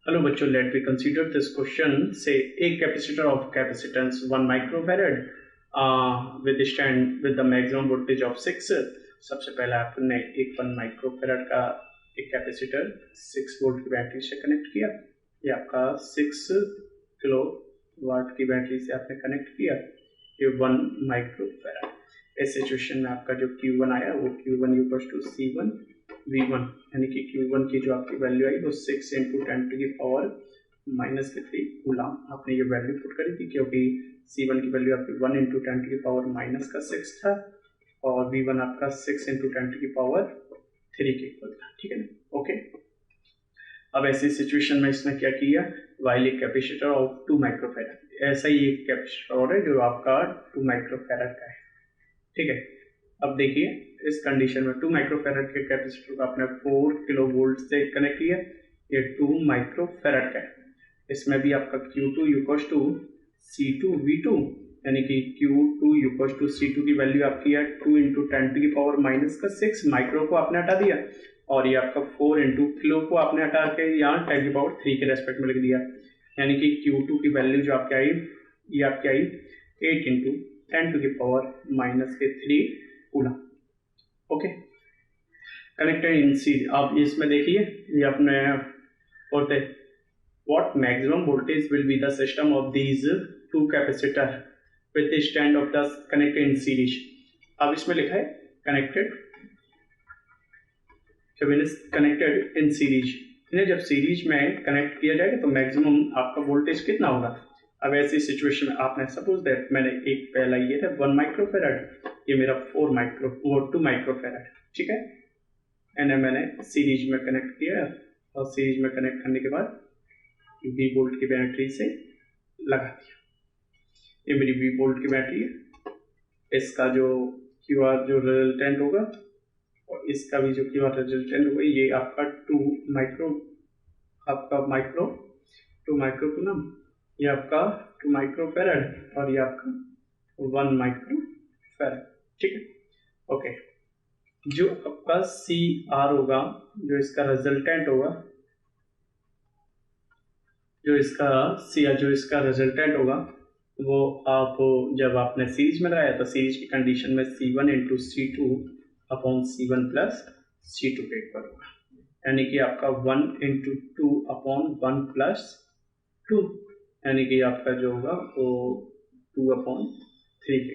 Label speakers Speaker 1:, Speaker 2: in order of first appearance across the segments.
Speaker 1: Hello बच्चों, let me consider this question. Say a capacitor of capacitance 1 microfarad with the maximum voltage of 6. सबसे पहले आपने एक 1 microfarad का एक कैपेसिटर 6 वोल्ट की बैटरी से कनेक्ट किया। ये आपका 6 किलो वाट की बैटरी से आपने कनेक्ट किया। ये 1 माइक्रोफेराड। इस सिचुएशन में आपका जो Q1 आया वो Q1 equals to C1 V1, यानी कि Q1 की जो आपकी वैल्यू आई वो 6 × 10⁻³ कूलम। आपने ये वैल्यू पुट करी थी क्योंकि C1 की वैल्यू आपकी 1 × 10⁻⁻6 था और V1 आपका 6 × 10⁻³ के इक्वल था। ठीक है ना? ओके। अब ऐसी सिचुएशन में इसने क्या किया, while a capacitor of 2 microfarad, ऐसा ही एक कैपेसिटर और है जो आपका 2 माइक्रोफेराड का है। ठीक है। अब देखिए इस कंडीशन में 2 माइक्रोफेराड के कैपेसिटर को आपने 4 किलो वोल्ट से कनेक्ट किया। ये 2 माइक्रोफेराड का है। इसमें भी आपका Q2 equals to C2 V2, यानी कि Q2 इक्वल्स टू C2 की वैल्यू आपकी है 2 × 10⁻⁻6 माइक्रो को आपने हटा दिया और ये आपका 4 × किलो को आपने हटा के यहाँ 10⁻³ के रेस्पेक्ट में लिख दिया, यानी कि Q2 की वैल्यू जो आपकी आई ये आपकी आई 8 × 10⁻³ coulomb. Okay. Connected in series. आप इसमें देखिए ये अपने बोलते what maximum voltage will be the system of these 2 capacitor with the stand of the connected in series. अब इसमें लिखा है कनेक्टेड इन सीरीज। इन्हें जब सीरीज में कनेक्ट किया जाएगा तो मैक्सिमम आपका वोल्टेज कितना होगा। अब ऐसी सिचुएशन में आपने सपोज दैट मैंने एक पहला ये था 1 माइक्रोफेराड, ये मेरा 2 माइक्रोफेराड। ठीक है। इन्हें मैंने सीरीज में कनेक्ट किया और सीरीज में कनेक्ट करने के बाद V वोल्ट की बैटरी से लगा दिया। ये मेरी V वोल्ट की बैटरी है। इसका जो QR जो रिजल्टेंट होगा और इसका भी जो QR रिजल्टेंट होगा ये आपका 2 माइक्रोकूलम, ये आपका 2 माइक्रोफेराड और ये आपका 1 माइक्रोफेराड। ठीक है। ओके। जो आपका CR होगा, जो इसका रिजल्टेंट होगा, जो इसका रिजल्टेंट होगा वो आप जब आपने सीरीज में लगाया तो सीरीज की कंडीशन में C1 × C2/C1 + C2 के इक्वल होगा, यानी कि आपका 1 × 2/1 + 2, यानी कि आपका जो होगा वो 2/3 के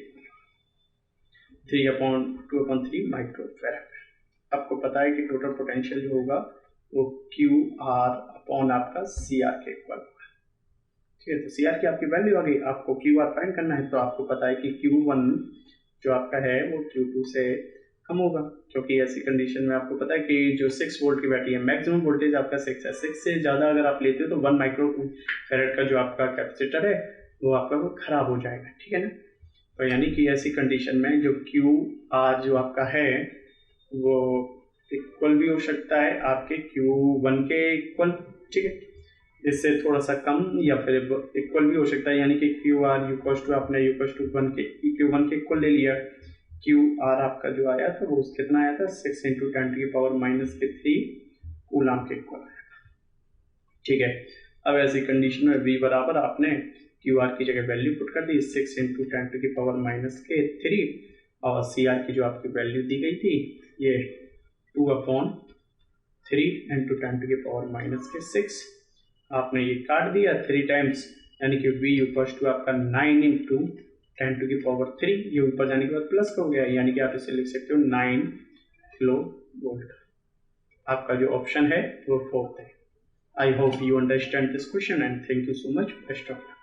Speaker 1: 3/2/3 माइक्रोफेराड। आपको पता है कि टोटल पोटेंशियल जो होगा वो QR/ आपका CR के इक्वल होगा। ठीक है। तो CR की आपकी वैल्यू आ गई। आपको QR फाइंड करना है तो आपको पता है कि Q1 जो आपका है वो Q2 से कम होगा, क्योंकि ऐसी कंडीशन में आपको पता है कि जो 6 वोल्ट की बैटरी है मैक्सिमम वोल्टेज आपका 6 है। 6 से ज़्यादा अगर आप लेते हो तो 1 माइक्रोफेराड का जो आपका कैपेसिटर है वो आपका वो खराब हो जाएगा। ठीक है ना? तो यानी कि ऐसी कंडीशन में जो QR जो आपका है वो इक्वल भी हो सकता है आपके Q1 के इक्वल। ठीक है। इससे थोड़ा सा कम या फिर इक्वल भी हो सकता है, यानी कि QR इक्वल्स टू आपने इक्वल्स टू Q1 के इक्वल ले लिया। QR आपका जो आया था वो कितना आया था 6 × 10⁻⁻³ कूलम के इक्वल आया था। ठीक है। अब ऐसी कंडीशन में V बराबर आपने QR की जगह वैल्यू पुट कर दी 6 × 10⁻⁻³ और CR की जो आपकी वैल्यू दी गई थी ये 2/3 × 10⁻⁶। आपने ये काट दिया 3 टाइम्स, यानी कि V इक्वल्स टू आपका 9 × 10⁻3, ये ऊपर जाने के बाद प्लस का हो गया, यानी कि आप इसे लिख सकते हो 9 किलो वोल्ट। आपका जो ऑप्शन है वो 4th है। I hope you understand this question and thank you so much. Best of luck.